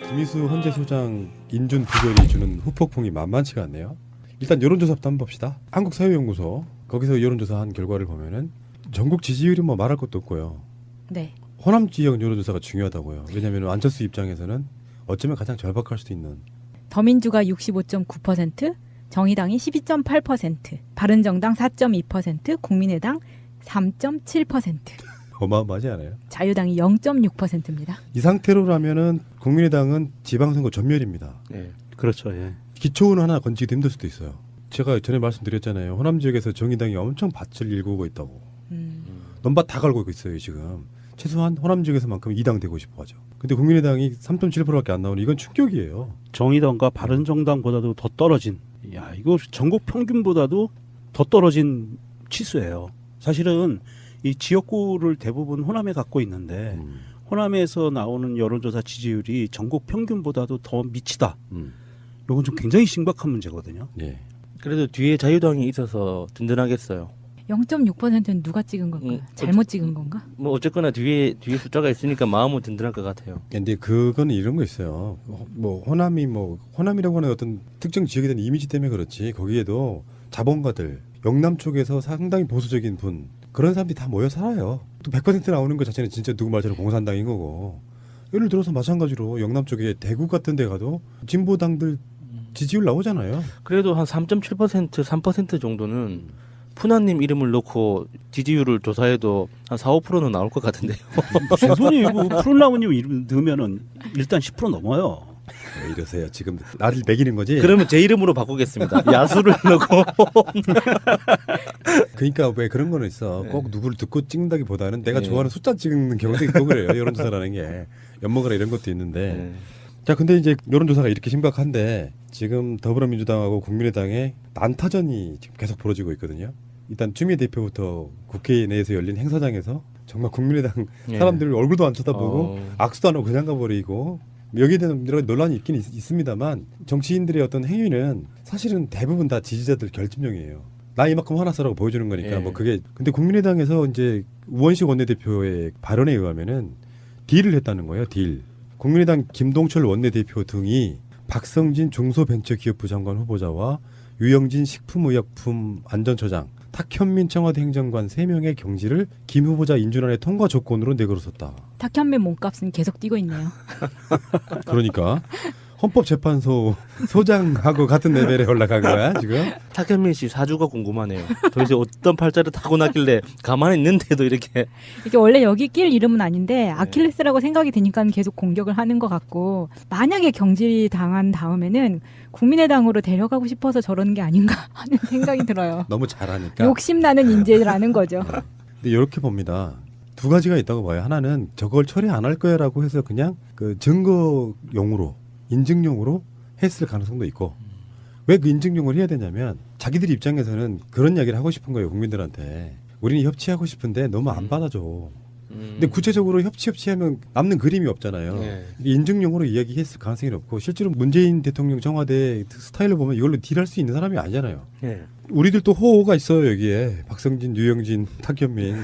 김희수 헌재 소장 인준 부결이 주는 후폭풍이 만만치가 않네요. 일단 여론조사부터 한번 봅시다. 한국사회연구소 거기서 여론조사한 결과를 보면은 전국 지지율이 뭐 말할 것도 없고요. 네. 호남 지역 여론조사가 중요하다고요. 왜냐하면 안철수 입장에서는 어쩌면 가장 절박할 수도 있는. 더민주가 65.9%, 정의당이 12.8%, 바른정당 4.2%, 국민의당 3.7%, 어마어마하지 않아요? 자유당이 0.6%입니다. 이 상태로라면은 국민의당은 지방선거 전멸입니다. 네, 그렇죠. 예. 기초는 하나 건지기도 힘들 수도 있어요. 제가 전에 말씀드렸잖아요. 호남 지역에서 정의당이 엄청 밭을 일구고 있다고. 넘밭 다 갈고 있어요 지금. 최소한 호남 지역에서만큼 2당 되고 싶어하죠. 근데 국민의당이 3.7%밖에 안 나오는 이건 충격이에요. 정의당과 바른정당보다도 더 떨어진. 야, 이거 전국 평균보다도 더 떨어진 치수예요. 사실은 이 지역구를 대부분 호남에 갖고 있는데 호남에서 나오는 여론조사 지지율이 전국 평균보다도 더 미치다. 이건 좀 굉장히 심각한 문제거든요. 예. 그래도 뒤에 자유당이 있어서 든든하겠어요. 0.6%는 누가 찍은 걸까요? 잘못 찍은 건가? 뭐 어쨌거나 뒤에 숫자가 있으니까 마음은 든든할 것 같아요. 근데 그거는 이런 거 있어요. 뭐 호남이라고 하는 어떤 특정 지역에 대한 이미지 때문에 그렇지. 거기에도 자본가들 영남 쪽에서 상당히 보수적인 분 그런 사람들이 다 모여 살아요. 또 100% 나오는 것 자체는 진짜 누구 말처럼 공산당인 거고. 예를 들어서 마찬가지로 영남 쪽에 대구 같은 데 가도 진보당들 지지율 나오잖아요. 그래도 한 3.7%, 3% 정도는 푸나님 이름을 넣고 지지율을 조사해도 한 4, 5%는 나올 것 같은데요. 무슨 소리예요? 푸른나무님 이름 넣으면은 일단 10% 넘어요. 왜 이러세요? 지금 나를 매기는 거지? 그러면 제 이름으로 바꾸겠습니다. 야수를 넣고. 그러니까 왜 그런 거는 있어. 네. 꼭 누구를 듣고 찍는다기보다는 내가 네. 좋아하는 숫자 찍는 경우도 있고 그래요. 여론조사라는 게. 엿먹으라 이런 것도 있는데. 네. 자, 근데 이제 여론조사가 이렇게 심각한데 지금 더불어민주당하고 국민의당의 난타전이 지금 계속 벌어지고 있거든요. 일단 추미애 대표부터 국회 내에서 열린 행사장에서 정말 국민의당 네. 사람들 얼굴도 안 쳐다보고 악수도 안 하고 그냥 가버리고 여기에 대한 여러 논란이 있긴 있습니다만 정치인들의 어떤 행위는 사실은 대부분 다 지지자들 결집용이에요. 나 이만큼 화났어라고 보여주는 거니까 예. 뭐 그게 근데 국민의당에서 이제 우원식 원내대표의 발언에 의하면은 딜을 했다는 거예요. 딜. 국민의당 김동철 원내대표 등이 박성진 중소벤처기업부 장관 후보자와 유영진 식품의약품안전처장, 탁현민 청와대 행정관 3명의 경지를 김 후보자 인준안의 통과 조건으로 내걸었었다. 탁현민 몸값은 계속 뛰고 있네요. 그러니까 헌법재판소 소장하고 같은 레벨에 올라간 거야 지금. 탁현민 씨 사주가 궁금하네요. 도대체 어떤 팔자를 타고 났길래 가만히 있는데도 이렇게. 이게 원래 여기 낄 이름은 아닌데 아킬레스라고 생각이 드니까 계속 공격을 하는 것 같고 만약에 경질이 당한 다음에는 국민의당으로 데려가고 싶어서 저러는 게 아닌가 하는 생각이 들어요. 너무 잘하니까. 욕심나는 인재라는 거죠. 근데 이렇게 봅니다. 두 가지가 있다고 봐요. 하나는 저걸 처리 안 할 거야라고 해서 그냥 그 증거용으로 인증용으로 했을 가능성도 있고 왜 그 인증용을 해야 되냐면 자기들 입장에서는 그런 이야기를 하고 싶은 거예요. 국민들한테. 우리는 협치하고 싶은데 너무 안 받아줘. 근데 구체적으로 협치하면 남는 그림이 없잖아요. 네. 인증용으로 이야기했을 가능성이 없고 실제로 문재인 대통령 청와대 스타일로 보면 이걸로 딜할 수 있는 사람이 아니잖아요. 네. 우리들도 호호가 있어요 여기에. 박성진, 유영진, 탁현민.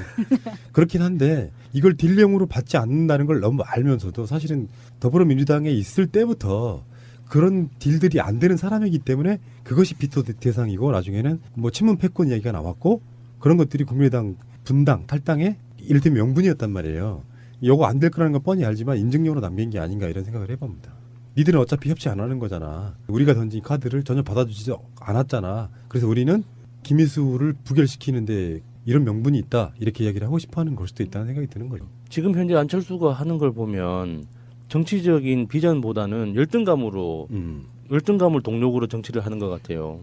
그렇긴 한데 이걸 딜용으로 받지 않는다는 걸 너무 알면서도 사실은 더불어민주당에 있을 때부터 그런 딜들이 안 되는 사람이기 때문에 그것이 비토 대상이고 나중에는 뭐 친문 패권 이야기가 나왔고 그런 것들이 국민의당 분당, 탈당의 이를테면 명분이었단 말이에요. 이거 안 될 거라는 건 뻔히 알지만 인증용으로 남긴 게 아닌가 이런 생각을 해봅니다. 니들은 어차피 협치 안 하는 거잖아. 우리가 던진 카드를 전혀 받아주지 않았잖아. 그래서 우리는 김희수를 부결시키는데 이런 명분이 있다. 이렇게 이야기를 하고 싶어하는 걸 수도 있다는 생각이 드는 거죠. 지금 현재 안철수가 하는 걸 보면 정치적인 비전보다는 열등감을 동력으로 정치를 하는 것 같아요.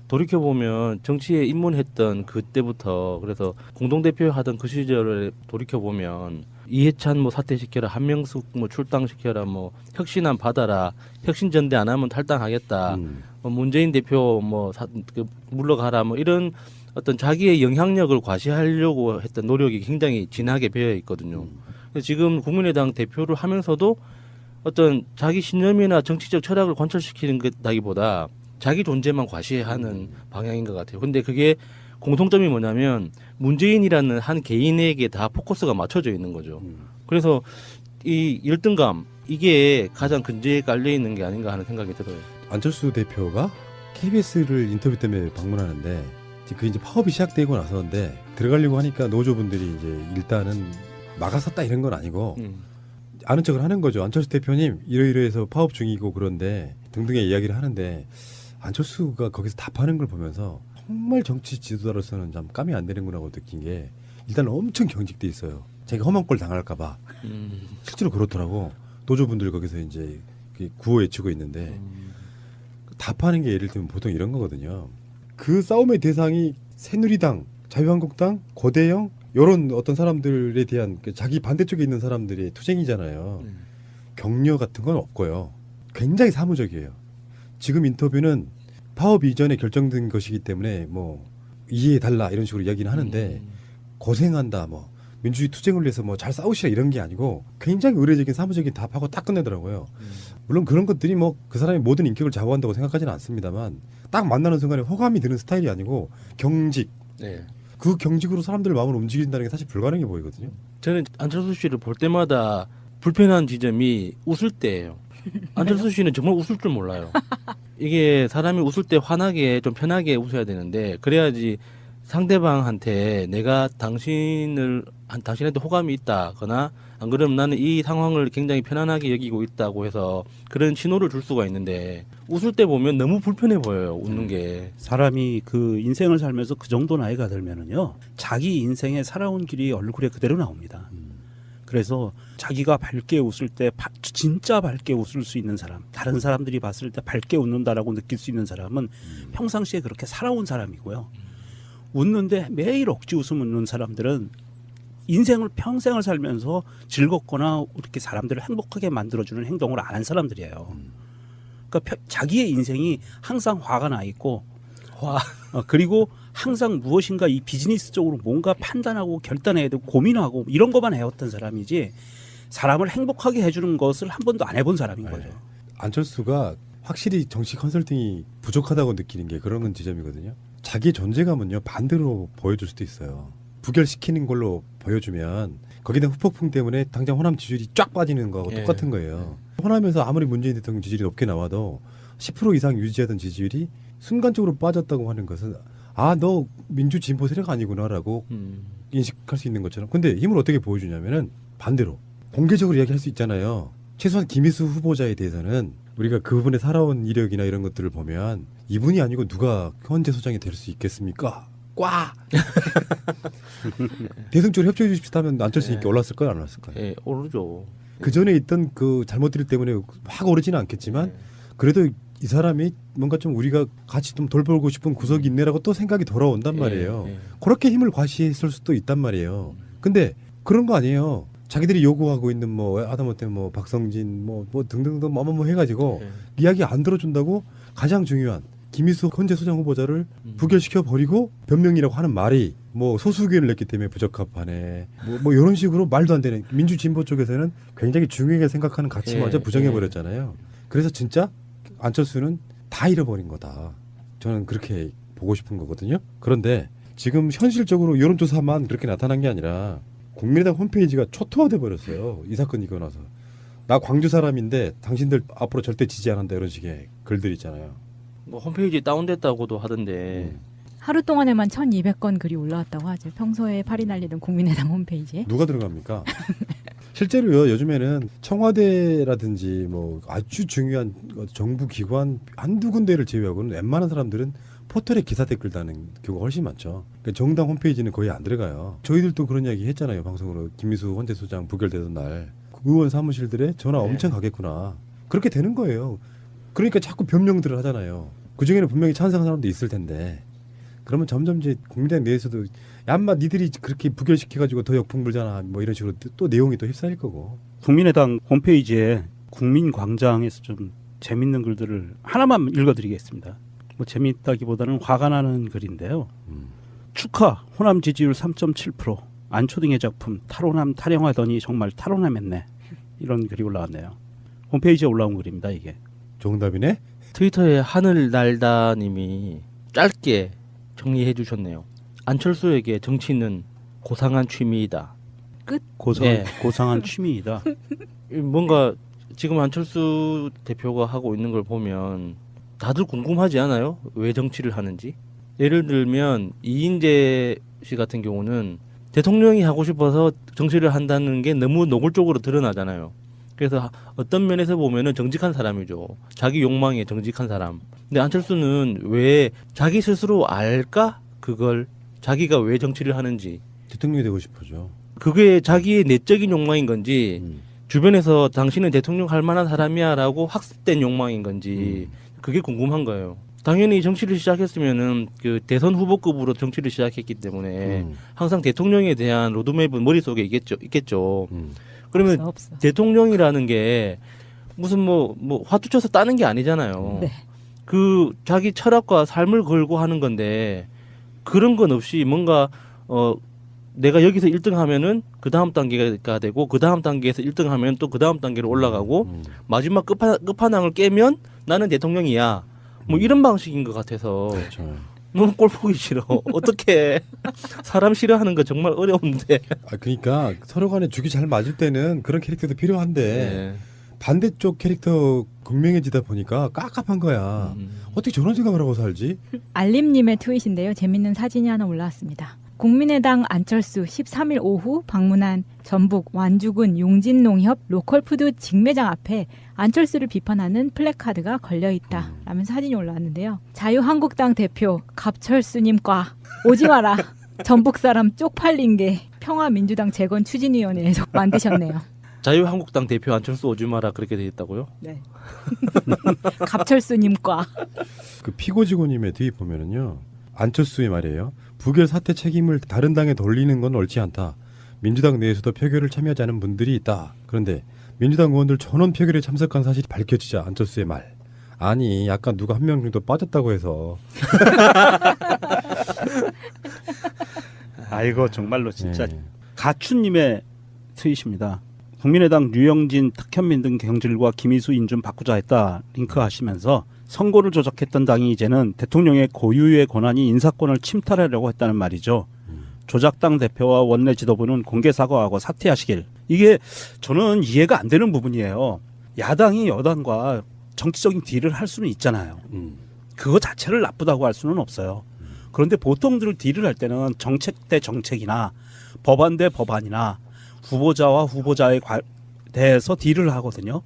돌이켜보면 정치에 입문했던 그때부터 그래서 공동대표 하던 그 시절을 돌이켜보면 이해찬 뭐 사퇴시켜라, 한명숙 뭐 출당시켜라, 뭐 혁신안 받아라, 혁신전대 안 하면 탈당하겠다, 뭐 문재인 대표 물러가라, 뭐 이런 어떤 자기의 영향력을 과시하려고 했던 노력이 굉장히 진하게 배어 있거든요. 그래서 지금 국민의당 대표를 하면서도 어떤 자기 신념이나 정치적 철학을 관철시키는 것다기보다 자기 존재만 과시하는 방향인 것 같아요. 근데 그게 공통점이 뭐냐면 문재인이라는 한 개인에게 다 포커스가 맞춰져 있는 거죠. 그래서 이 열등감, 이게 가장 근저에 깔려 있는 게 아닌가 하는 생각이 들어요. 안철수 대표가 KBS를 인터뷰 때문에 방문하는데 그 이제 파업이 시작되고 나서인데 들어가려고 하니까 노조분들이 이제 일단은 막아섰다 이런 건 아니고 아는 척을 하는 거죠. 안철수 대표님 이러이러해서 파업 중이고 그런데 등등의 이야기를 하는데 안철수가 거기서 답하는 걸 보면서 정말 정치 지도자로서는 참 감이 안 되는구나고 느낀 게 일단 엄청 경직돼 있어요. 자기가 험한 꼴 당할까 봐. 실제로 그렇더라고. 노조분들 거기서 이제 구호 외치고 있는데 답하는 게 예를 들면 보통 이런 거거든요. 그 싸움의 대상이 새누리당, 자유한국당, 고대영 이런 어떤 사람들에 대한 자기 반대쪽에 있는 사람들의 투쟁이잖아요. 격려 같은 건 없고요. 굉장히 사무적이에요. 지금 인터뷰는 파업 이전에 결정된 것이기 때문에 뭐 이해해달라 이런 식으로 이야기는 하는데 고생한다 뭐 민주주의 투쟁을 위해서 뭐 잘 싸우시라 이런 게 아니고 굉장히 의례적인 사무적인 답하고 딱 끝내더라고요. 물론 그런 것들이 뭐 그 사람의 모든 인격을 좌우한다고 생각하지는 않습니다만 딱 만나는 순간에 호감이 드는 스타일이 아니고 경직. 네. 그 경직으로 사람들 마음을 움직인다는 게 사실 불가능해 보이거든요. 저는 안철수 씨를 볼 때마다 불편한 지점이 웃을 때예요. 안철수 씨는 정말 웃을 줄 몰라요. 이게 사람이 웃을 때 환하게 좀 편하게 웃어야 되는데 그래야지 상대방한테 내가 당신한테 호감이 있다거나 안 그러면 나는 이 상황을 굉장히 편안하게 여기고 있다고 해서 그런 신호를 줄 수가 있는데 웃을 때 보면 너무 불편해 보여요. 웃는 게. 사람이 그 인생을 살면서 그 정도 나이가 들면은요 자기 인생에 살아온 길이 얼굴에 그대로 나옵니다. 그래서 자기가 밝게 웃을 때 진짜 밝게 웃을 수 있는 사람, 다른 사람들이 봤을 때 밝게 웃는다라고 느낄 수 있는 사람은 평상시에 그렇게 살아온 사람이고요. 웃는데 매일 억지 웃음 웃는 사람들은 인생을 평생을 살면서 즐겁거나 이렇게 사람들을 행복하게 만들어주는 행동을 안 한 사람들이에요. 그러니까 자기의 인생이 항상 화가 나 있고 그리고 항상 무엇인가 이 비즈니스적으로 뭔가 판단하고 결단해야 되고 고민하고 이런 것만 해왔던 사람이지 사람을 행복하게 해주는 것을 한 번도 안 해본 사람인 거죠. 안철수가 확실히 정치 컨설팅이 부족하다고 느끼는 게 그런 지점이거든요. 자기의 존재감은요 반대로 보여줄 수도 있어요. 부결시키는 걸로 보여주면 거기다 후폭풍 때문에 당장 호남 지지율이 쫙 빠지는 거하고 똑같은 거예요. 호남에서 아무리 문재인 대통령 지지율이 높게 나와도 10% 이상 유지하던 지지율이 순간적으로 빠졌다고 하는 것은 아, 너 민주 진보 세력 아니구나라고 인식할 수 있는 것처럼. 근데 힘을 어떻게 보여주냐면은 반대로 공개적으로 이야기할 수 있잖아요. 최소한 김희수 후보자에 대해서는 우리가 그분의 살아온 이력이나 이런 것들을 보면 이분이 아니고 누가 헌재 소장이 될 수 있겠습니까? 꽉! 대승적으로 협조해 주십시오 하면 안철수 인기 올랐을까요? 안 올랐을까요? 예, 오르죠. 그 전에 있던 그 잘못들 때문에 확 오르지는 않겠지만 그래도 이 사람이 뭔가 좀 우리가 같이 좀 돌보고 싶은 구석이 있네라고 또 생각이 돌아온단 말이에요. 그렇게 힘을 과시했을 수도 있단 말이에요. 근데 그런 거 아니에요. 자기들이 요구하고 있는 뭐 하다못해 뭐 박성진 뭐 등등등 뭐 해가지고 이야기 안 들어준다고 가장 중요한 김희수 헌재 소장 후보자를 부결시켜 버리고 변명이라고 하는 말이 뭐 소수 의견을 냈기 때문에 부적합하네. 뭐 이런 식으로 말도 안 되는 민주 진보 쪽에서는 굉장히 중요하게 생각하는 가치마저 부정해 버렸잖아요. 그래서 진짜 안철수는 다 잃어버린 거다. 저는 그렇게 보고 싶은 거거든요. 그런데 지금 현실적으로 여론조사만 그렇게 나타난 게 아니라 국민의당 홈페이지가 초토화돼 버렸어요. 이 사건이 있고 나서. 나 광주 사람인데 당신들 앞으로 절대 지지 안 한다 이런 식의 글들 있잖아요. 뭐 홈페이지 다운됐다고도 하던데 하루 동안에만 1,200건 글이 올라왔다고 하죠. 평소에 팔이 날리던 국민의당 홈페이지에. 누가 들어갑니까? 실제로요. 요즘에는 청와대라든지 뭐 아주 중요한 정부 기관 한두 군데를 제외하고는 웬만한 사람들은 포털에 기사 댓글 다는 경우가 훨씬 많죠. 그러니까 정당 홈페이지는 거의 안 들어가요. 저희들도 그런 이야기 했잖아요. 방송으로 김미수 헌재 소장 부결되던 날 의원 사무실들에 전화 엄청 가겠구나. 그렇게 되는 거예요. 그러니까 자꾸 변명들을 하잖아요. 그중에는 분명히 찬성하는 사람도 있을 텐데 그러면 점점 이제 국민당 내에서도 얌마 니들이 그렇게 부결시켜가지고 더 역풍 불잖아 뭐 이런 식으로 또 내용이 또 휩싸일 거고. 국민의당 홈페이지에 국민광장에서 좀 재밌는 글들을 하나만 읽어드리겠습니다. 뭐 재미있다기보다는 화가 나는 글인데요. 축하 호남 지지율 3.7% 안초등의 작품 탈호남 타령하더니 정말 탈호남했네. 이런 글이 올라왔네요. 홈페이지에 올라온 글입니다. 이게. 정답이네. 트위터에 하늘날다님이 짧게 정리해 주셨네요. 안철수에게 정치는 고상한 취미이다. 끝. 고상한 취미이다. 뭔가 지금 안철수 대표가 하고 있는 걸 보면 다들 궁금하지 않아요? 왜 정치를 하는지? 예를 들면 이인재 씨 같은 경우는 대통령이 하고 싶어서 정치를 한다는 게 너무 노골적으로 드러나잖아요. 그래서 어떤 면에서 보면은 정직한 사람이죠. 자기 욕망에 정직한 사람. 근데 안철수는 왜 자기 스스로 알까? 그걸 자기가 왜 정치를 하는지. 대통령이 되고 싶어죠. 그게 자기의 내적인 욕망인 건지 주변에서 당신은 대통령 할 만한 사람이야라고 학습된 욕망인 건지 그게 궁금한 거예요. 당연히 정치를 시작했으면은 그 대선 후보급으로 정치를 시작했기 때문에 항상 대통령에 대한 로드맵은 머릿속에 있겠죠. 그러면 없어. 대통령이라는 게 무슨 뭐 화투쳐서 따는 게 아니잖아요. 네. 그 자기 철학과 삶을 걸고 하는 건데 그런 건 없이 뭔가 내가 여기서 1등 하면은 그 다음 단계가 되고 그 다음 단계에서 1등 하면 또 그 다음 단계로 올라가고 마지막 끝판왕을 깨면 나는 대통령이야. 뭐 이런 방식인 것 같아서 그렇죠. 너무 꼴 보기 싫어. 어떻게 사람 싫어하는 거 정말 어려운데. 그러니까 서로 간에 죽이 잘 맞을 때는 그런 캐릭터도 필요한데 네. 반대쪽 캐릭터 극명해지다 보니까 깝깝한 거야. 어떻게 저런 생각을 하고 살지? 알림님의 트윗인데요. 재밌는 사진이 하나 올라왔습니다. 국민의당 안철수 13일 오후 방문한 전북 완주군 용진농협 로컬푸드 직매장 앞에 안철수를 비판하는 플래카드가 걸려있다 라면서 사진이 올라왔는데요. 자유한국당 대표 갑철수님과 오지 마라. 전북 사람 쪽팔린 게 평화민주당 재건 추진위원회에서 만드셨네요. 자유한국당 대표 안철수 오지 마라 그렇게 돼 있다고요? 네. 갑철수님과 그 피고 직원님의 뒤에 보면은요. 안철수의 말이에요. 부결 사태 책임을 다른 당에 돌리는 건 옳지 않다. 민주당 내에서도 표결을 참여하지 않은 분들이 있다. 그런데 민주당 의원들 전원 표결에 참석한 사실이 밝혀지자 안철수의 말. 아니 약간 누가 한 명 정도 빠졌다고 해서. 아이고 정말로 진짜 네. 가춘님의 트윗입니다. 국민의당 류영진, 탁현민 등 경질과 김희수 인준 바꾸자 했다 링크하시면서 선거를 조작했던 당이 이제는 대통령의 고유의 권한이 인사권을 침탈하려고 했다는 말이죠. 조작당 대표와 원내 지도부는 공개 사과하고 사퇴하시길. 이게 저는 이해가 안 되는 부분이에요. 야당이 여당과 정치적인 딜을 할 수는 있잖아요. 그거 자체를 나쁘다고 할 수는 없어요. 그런데 보통들 딜을 할 때는 정책 대 정책이나 법안 대 법안이나 후보자와 후보자에 대해서 딜을 하거든요.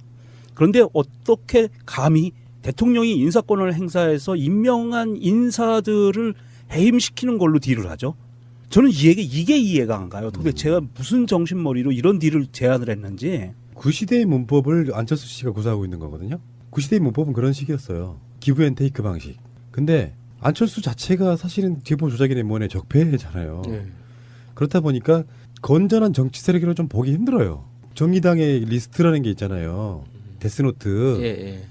그런데 어떻게 감히 대통령이 인사권을 행사해서 임명한 인사들을 해임시키는 걸로 딜을 하죠? 저는 이게 이해가 안 가요. 도대체 제가 무슨 정신머리로 이런 딜을 제안을 했는지. 그 시대의 문법을 안철수 씨가 구사하고 있는 거거든요. 그 시대의 문법은 그런 식이었어요. 기브 앤 테이크 방식. 근데 안철수 자체가 사실은 제보 조작인의 문의 적폐잖아요. 네. 그렇다 보니까 건전한 정치 세력으로 좀 보기 힘들어요. 정의당의 리스트라는 게 있잖아요. 데스노트. 예.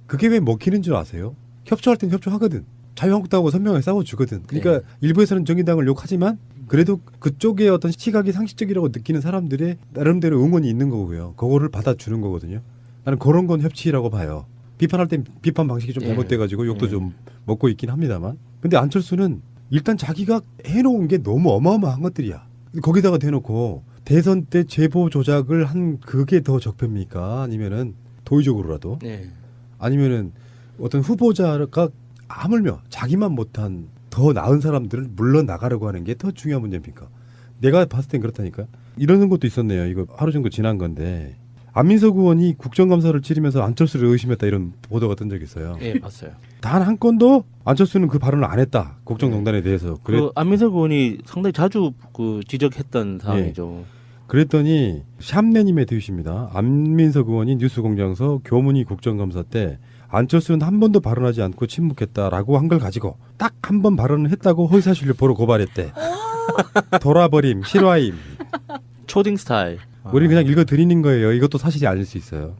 그게 왜 먹히는 줄 아세요? 협조할 땐 협조하거든. 자유한국당하고 선명하게 싸워주거든. 그러니까 일부에서는 정의당을 욕하지만 그래도 그쪽에 어떤 시각이 상식적이라고 느끼는 사람들의 나름대로 응원이 있는 거고요. 그거를 받아주는 거거든요. 나는 그런 건 협치라고 봐요. 비판할 땐 비판 방식이 좀 잘못돼가지고 욕도 좀 먹고 있긴 합니다만. 근데 안철수는 일단 자기가 해놓은 게 너무 어마어마한 것들이야. 거기다가 대놓고 대선 때 제보 조작을 한 그게 더 적폐입니까? 아니면은 도의적으로라도? 네. 아니면은 어떤 후보자가 하물며 자기만 못한 더 나은 사람들을 물러나가려고 하는 게 더 중요한 문제입니까? 내가 봤을 땐 그렇다니까. 이러는 것도 있었네요. 이거 하루 정도 지난 건데. 안민석 의원이 국정감사를 치르면서 안철수를 의심했다 이런 보도가 뜬 적이 있어요. 예, 봤어요. 단 한 건도 안철수는 그 발언을 안 했다. 국정농단에 대해서. 그 안민석 의원이 상당히 자주 그 지적했던 사항이죠. 그랬더니 샴내님의 트윗입니다. 안민석 의원이 뉴스공장서 교문위 국정감사 때 안철수는 한 번도 발언하지 않고 침묵했다라고 한 걸 가지고 딱 한 번 발언을 했다고 허위사실유포로 고발했대. 돌아버림, 실화임. 초딩 스타일. 우리 그냥 읽어드리는 거예요. 이것도 사실이 아닐 수 있어요.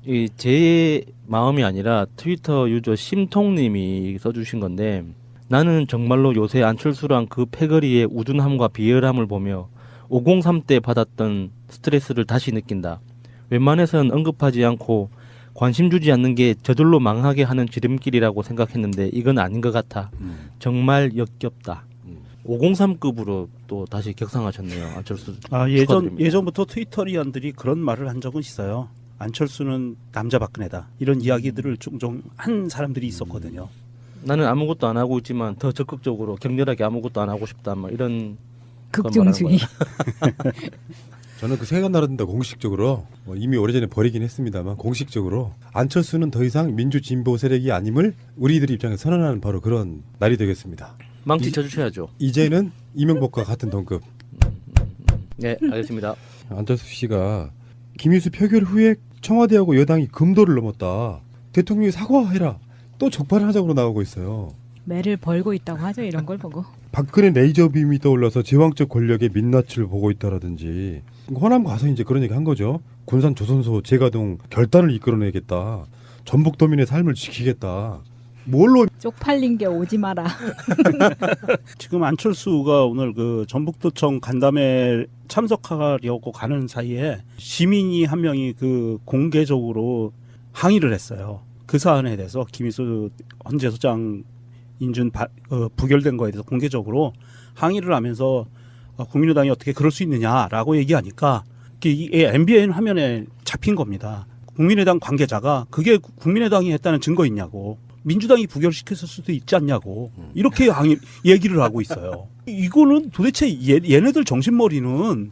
이 제 마음이 아니라 트위터 유저 심통님이 써주신 건데 나는 정말로 요새 안철수랑 그 패거리의 우둔함과 비열함을 보며 503 때 받았던 스트레스를 다시 느낀다. 웬만해선 언급하지 않고 관심 주지 않는 게 저절로 망하게 하는 지름길이라고 생각했는데 이건 아닌 것 같아. 정말 역겹다. 503급으로 또 다시 격상하셨네요. 안철수. 예전부터 트위터리안들이 그런 말을 한 적은 있어요. 안철수는 남자 박근혜다 이런 이야기들을 종종 한 사람들이 있었거든요. 나는 아무것도 안 하고 있지만 더 적극적으로 격렬하게 아무것도 안 하고 싶다. 막 이런 극중주의. 저는 그 생각 나른다 공식적으로 이미 오래전에 버리긴 했습니다만 공식적으로 안철수는 더 이상 민주진보 세력이 아님을 우리들 입장에서 선언하는 바로 그런 날이 되겠습니다. 망치 쳐주셔야죠. 이제는 이명박과 같은 등급. 네, 알겠습니다. 안철수 씨가 김희수 표결 후에 청와대하고 여당이 금도를 넘었다. 대통령이 사과해라. 또 적반하장으로 나오고 있어요. 매를 벌고 있다고 하죠. 이런 걸 보고. 박근혜 레이저빔이 떠올라서 제왕적 권력의 민낯을 보고 있다라든지 호남 가서 이제 그런 얘기 한 거죠. 군산 조선소 재가동 결단을 이끌어내겠다. 전북도민의 삶을 지키겠다. 뭘로 쪽팔린 게 오지 마라. 지금 안철수가 오늘 그 전북도청 간담회 참석하려고 가는 사이에 시민이 한 명이 그 공개적으로 항의를 했어요. 그 사안에 대해서 김희수 헌재소장 인준 부결된 거에 대해서 공개적으로 항의를 하면서 국민의당이 어떻게 그럴 수 있느냐라고 얘기하니까 이 MBN 화면에 잡힌 겁니다. 국민의당 관계자가 그게 국민의당이 했다는 증거 있냐고. 민주당이 부결시켰을 수도 있지 않냐고 이렇게 얘기를 하고 있어요. 이거는 도대체 얘네들 정신머리는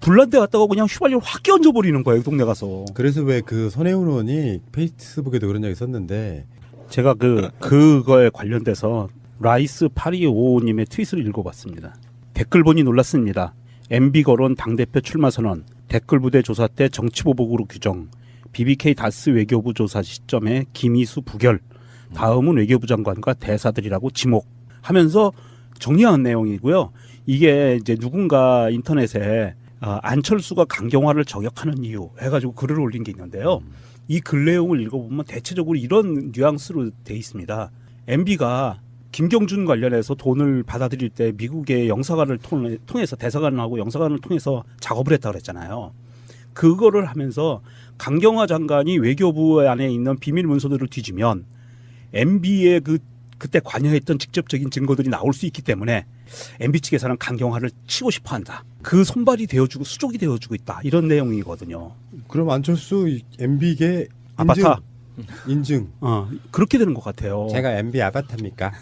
불난데 갔다가 그냥 휘발유 확 끼얹어버리는 거예요. 동네 가서. 그래서 왜 그 손혜원 의원이 페이스북에도 그런 얘기 썼는데 제가 그거에 관련돼서 라이스 8255님의 트윗을 읽어봤습니다. 댓글 보니 놀랐습니다. MB 거론 당대표 출마 선언, 댓글 부대 조사 때 정치보복으로 규정, BBK 다스 외교부 조사 시점에 김희수 부결, 다음은 외교부 장관과 대사들이라고 지목하면서 정리한 내용이고요. 이게 이제 누군가 인터넷에 안철수가 강경화를 저격하는 이유 해가지고 글을 올린 게 있는데요. 이 글 내용을 읽어보면 대체적으로 이런 뉘앙스로 돼 있습니다. MB가 김경준 관련해서 돈을 받아들일 때 미국의 영사관을 통해서 대사관하고 영사관을 통해서 작업을 했다고 그랬잖아요. 그거를 하면서 강경화 장관이 외교부 안에 있는 비밀 문서들을 뒤지면 MB의 그때 관여했던 직접적인 증거들이 나올 수 있기 때문에 MB 측에서는 강경화를 치고 싶어한다. 그 손발이 되어주고 수족이 되어주고 있다. 이런 내용이거든요. 그럼 안철수 MB계 아바타 인증. 그렇게 되는 것 같아요. 제가 MB 아바타입니까?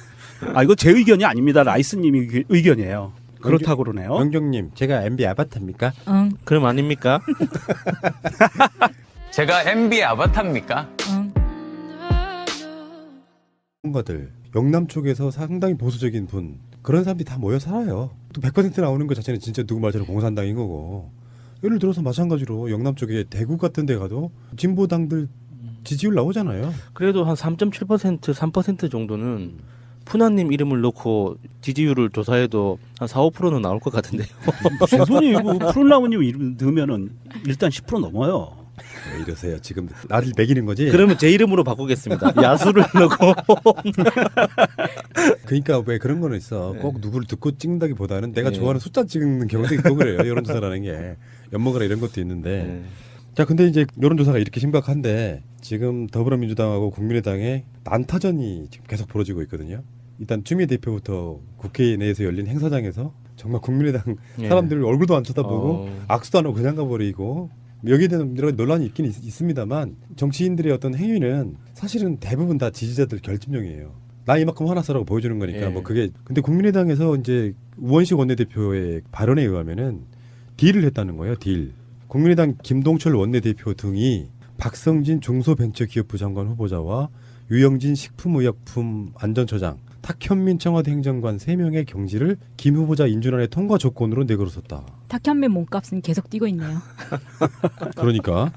이거 제 의견이 아닙니다. 라이스님이 의견이에요. 그렇다고 그러네요. 영경님, 제가 MB 아바타입니까? 응, 그럼 아닙니까? 제가 MB 아바타입니까? 응. 것들 영남 쪽에서 상당히 보수적인 분 그런 사람들이 다 모여 살아요. 또 100% 나오는 것 자체는 진짜 누구 말처럼 공산당인 거고. 예를 들어서 마찬가지로 영남 쪽에 대구 같은 데 가도 진보당들 지지율 나오잖아요. 그래도 한 3.7%, 3% 정도는 푸나님 이름을 넣고 지지율을 조사해도 한 4, 5%는 나올 것 같은데요. 제 손이 푸른나무님 이름 넣으면은 일단 10% 넘어요. 왜 이러세요? 지금 나를 매기는 거지? 그러면 제 이름으로 바꾸겠습니다. 야수를 넣고. 그러니까 왜 그런 거는 있어. 꼭 누구를 듣고 찍는다기보다는 내가 네. 좋아하는 숫자 찍는 경우도 있고 그래요. 여론조사라는 게. 엿먹으라 이런 것도 있는데. 네. 자, 근데 이제 여론조사가 이렇게 심각한데 지금 더불어민주당하고 국민의당의 난타전이 지금 계속 벌어지고 있거든요. 일단 추미애 대표부터 국회 내에서 열린 행사장에서 정말 국민의당 네. 사람들 얼굴도 안 쳐다보고 악수도 안 하고 그냥 가버리고 여기에 대한 여러 논란이 있긴 있습니다만 정치인들의 어떤 행위는 사실은 대부분 다 지지자들 결집용이에요. 나 이만큼 화났어라고 보여주는 거니까 예. 뭐 그게 근데 국민의당에서 이제 우원식 원내대표의 발언에 의하면은 딜을 했다는 거예요. 딜. 국민의당 김동철 원내대표 등이 박성진 중소벤처기업부 장관 후보자와 유영진 식품의약품안전처장, 탁현민 청와대 행정관 3명의 경지를 김 후보자 인준안의 통과 조건으로 내걸었었다. 탁현민 몸값은 계속 뛰고 있네요. 그러니까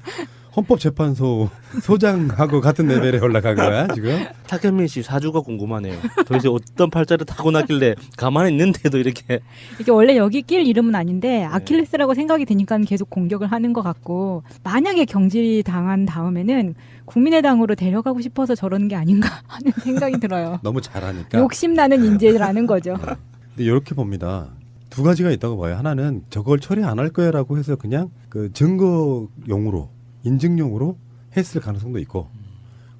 헌법재판소 소장하고 같은 레벨에 올라간 거야 지금. 탁현민 씨 사주가 궁금하네요. 도대체 어떤 팔자를 타고났길래 가만히 있는데도 이렇게. 이게 원래 여기 낄 이름은 아닌데 아킬레스라고 생각이 드니까 계속 공격을 하는 것 같고 만약에 경질이 당한 다음에는 국민의당으로 데려가고 싶어서 저러는 게 아닌가 하는 생각이 들어요. 너무 잘하니까. 욕심나는 인재라는 거죠. 근데 이렇게 봅니다. 두 가지가 있다고 봐요. 하나는 저걸 처리 안 할 거야라고 해서 그냥 그 증거용으로 인증용으로 했을 가능성도 있고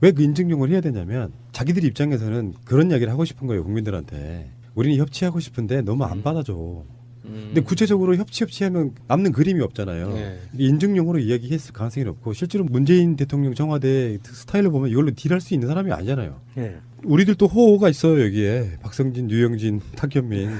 왜 그 인증용을 해야 되냐면 자기들 입장에서는 그런 이야기를 하고 싶은 거예요. 국민들한테. 우리는 협치하고 싶은데 너무 안 받아줘. 근데 구체적으로 협치하면 남는 그림이 없잖아요. 네. 이게 인증용으로 이야기했을 가능성이 높고 실제로 문재인 대통령 청와대 스타일을 보면 이걸로 딜할 수 있는 사람이 아니잖아요. 예. 우리들도 호호가 있어요 여기에. 박성진, 유영진, 탁현민.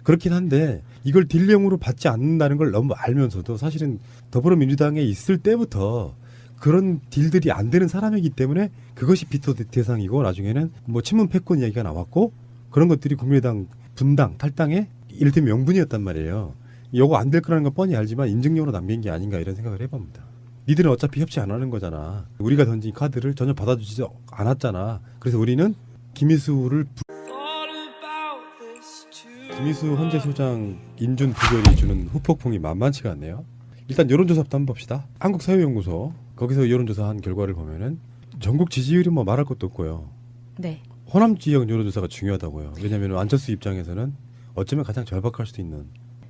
그렇긴 한데 이걸 딜용으로 받지 않는다는 걸 너무 알면서도 사실은 더불어민주당에 있을 때부터 그런 딜들이 안 되는 사람이기 때문에 그것이 비토 대상이고 나중에는 뭐 친문 패권 이야기가 나왔고 그런 것들이 국민의당 분당 탈당의 이를테면 명분이었단 말이에요. 이거 안 될 거라는 건 뻔히 알지만 인증용으로 남긴 게 아닌가 이런 생각을 해봅니다. 니들은 어차피 협치 안 하는 거잖아. 우리가 던진 카드를 전혀 받아주지 않았잖아. 그래서 우리는 김희수를 김희수 헌재 소장 인준 부결이 주는 후폭풍이 만만치가 않네요. 일단 여론조사부터 한번 봅시다. 한국사회연구소 거기서 여론조사한 결과를 보면은 전국 지지율이 뭐 말할 것도 없고요. 네. 호남 지역 여론조사가 중요하다고요. 왜냐하면 안철수 입장에서는 어쩌면 가장 절박할 수도 있는.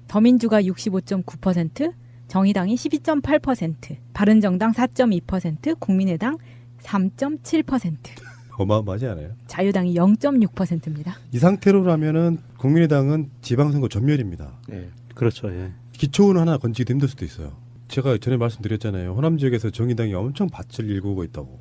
더민주가 65.9%, 정의당이 12.8%, 바른정당 4.2%, 국민의당 3.7%, 어마어마하지 않아요? 자유당이 0.6%입니다. 이 상태로라면은 국민의당은 지방선거 전멸입니다. 예. 그렇죠. 예. 기초는 하나 건지기도 힘들 수도 있어요. 제가 전에 말씀드렸잖아요. 호남 지역에서 정의당이 엄청 밭을 일구고 있다고.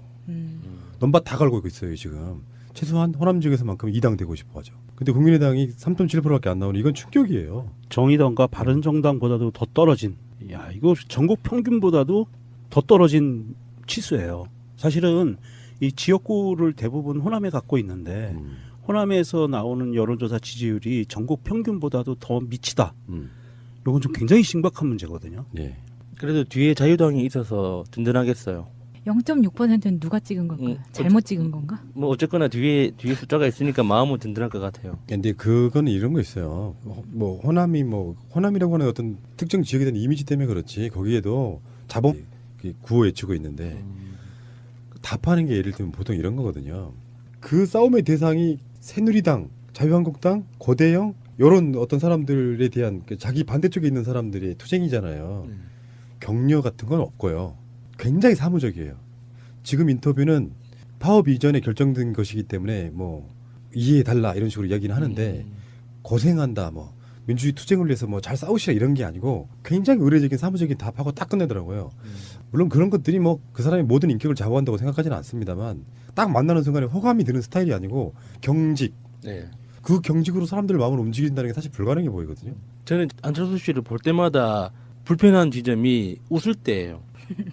넘밭 다 갈고 있어요 지금. 최소한 호남 지역에서만큼 2당 되고 싶어하죠. 근데 국민의당이 3.7%밖에 안 나오는 이건 충격이에요. 정의당과 바른정당보다도 더 떨어진, 야 이거 전국 평균보다도 더 떨어진 치수예요. 사실은 이 지역구를 대부분 호남에 갖고 있는데 호남에서 나오는 여론조사 지지율이 전국 평균보다도 더 미치다. 이건 좀 굉장히 심각한 문제거든요. 예. 그래도 뒤에 자유당이 있어서 든든하겠어요. 0.6%는 누가 찍은 걸까요? 잘못 찍은 건가? 뭐 어쨌거나 뒤에 숫자가 있으니까 마음은 든든할 것 같아요. 근데 그거는 이런 거 있어요. 뭐 호남이라고 하는 어떤 특정 지역에 대한 이미지 때문에 그렇지 거기에도 자본 구호 외치고 있는데 답하는 게 예를 들면 보통 이런 거거든요. 그 싸움의 대상이 새누리당, 자유한국당, 고대영 이런 어떤 사람들에 대한 자기 반대쪽에 있는 사람들이 투쟁이잖아요. 격려 같은 건 없고요. 굉장히 사무적이에요. 지금 인터뷰는 파업 이전에 결정된 것이기 때문에 뭐 이해해달라 이런 식으로 이야기는 하는데 고생한다 뭐 민주주의 투쟁을 위해서 뭐 잘 싸우시라 이런 게 아니고 굉장히 의례적인 사무적인 답하고 딱 끝내더라고요. 물론 그런 것들이 뭐 그 사람의 모든 인격을 좌우한다고 생각하지는 않습니다만 딱 만나는 순간에 호감이 드는 스타일이 아니고 경직 네. 그 경직으로 사람들의 마음을 움직인다는 게 사실 불가능해 보이거든요. 저는 안철수 씨를 볼 때마다 불편한 지점이 웃을 때예요.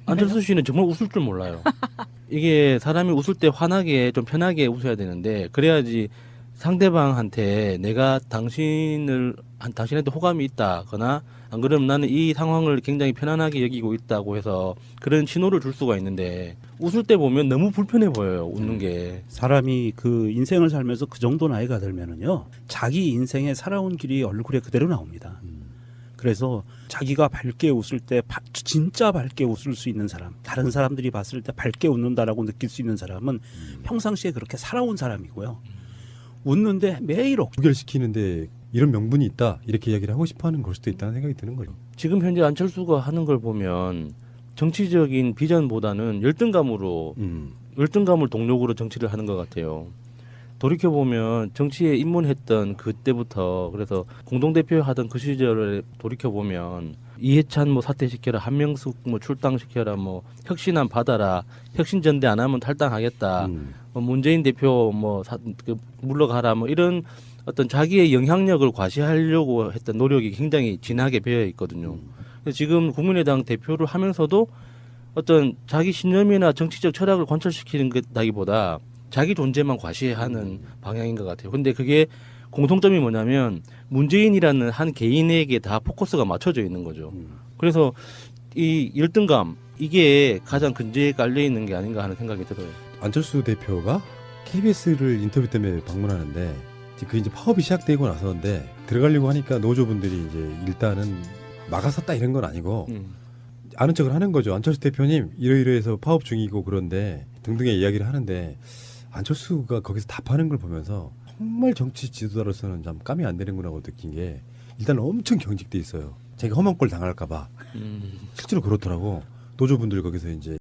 안철수 씨는 정말 웃을 줄 몰라요. 이게 사람이 웃을 때 환하게 좀 편하게 웃어야 되는데 그래야지 상대방한테 내가 당신한테 호감이 있다거나 안 그러면 나는 이 상황을 굉장히 편안하게 여기고 있다고 해서 그런 신호를 줄 수가 있는데 웃을 때 보면 너무 불편해 보여요. 웃는 게. 사람이 그 인생을 살면서 그 정도 나이가 들면은요 자기 인생에 살아온 길이 얼굴에 그대로 나옵니다. 그래서 자기가 밝게 웃을 때 진짜 밝게 웃을 수 있는 사람, 다른 사람들이 봤을 때 밝게 웃는다라고 느낄 수 있는 사람은 평상시에 그렇게 살아온 사람이고요. 웃는데 매일 부결시키는데 이런 명분이 있다 이렇게 이야기를 하고 싶어하는 걸 수도 있다는 생각이 드는 거죠. 지금 현재 안철수가 하는 걸 보면 정치적인 비전보다는 열등감을 동력으로 정치를 하는 것 같아요. 돌이켜보면 정치에 입문했던 그때부터 그래서 공동대표 하던 그 시절을 돌이켜보면 이해찬 뭐 사퇴시켜라, 한명숙 뭐 출당시켜라, 뭐 혁신안 받아라, 혁신전대 안 하면 탈당하겠다, 뭐 문재인 대표 물러가라, 뭐 이런 어떤 자기의 영향력을 과시하려고 했던 노력이 굉장히 진하게 배어 있거든요. 그래서 지금 국민의당 대표를 하면서도 어떤 자기 신념이나 정치적 철학을 관철시키는 것다기보다 자기 존재만 과시하는 방향인 것 같아요. 근데 그게 공통점이 뭐냐면 문재인이라는 한 개인에게 다 포커스가 맞춰져 있는 거죠. 그래서 이 열등감 이게 가장 근저에 깔려 있는 게 아닌가 하는 생각이 들어요. 안철수 대표가 KBS를 인터뷰 때문에 방문하는데 그 이제 파업이 시작되고 나서인데 들어가려고 하니까 노조분들이 이제 일단은 막아섰다 이런 건 아니고 아는 척을 하는 거죠. 안철수 대표님 이러이러해서 파업 중이고 그런데 등등의 이야기를 하는데 안철수가 거기서 답하는 걸 보면서 정말 정치 지도자로서는 참 감이 안 되는구나고 느낀 게 일단 엄청 경직돼 있어요. 자기가 험한 꼴 당할까 봐. 실제로 그렇더라고. 노조분들 거기서 이제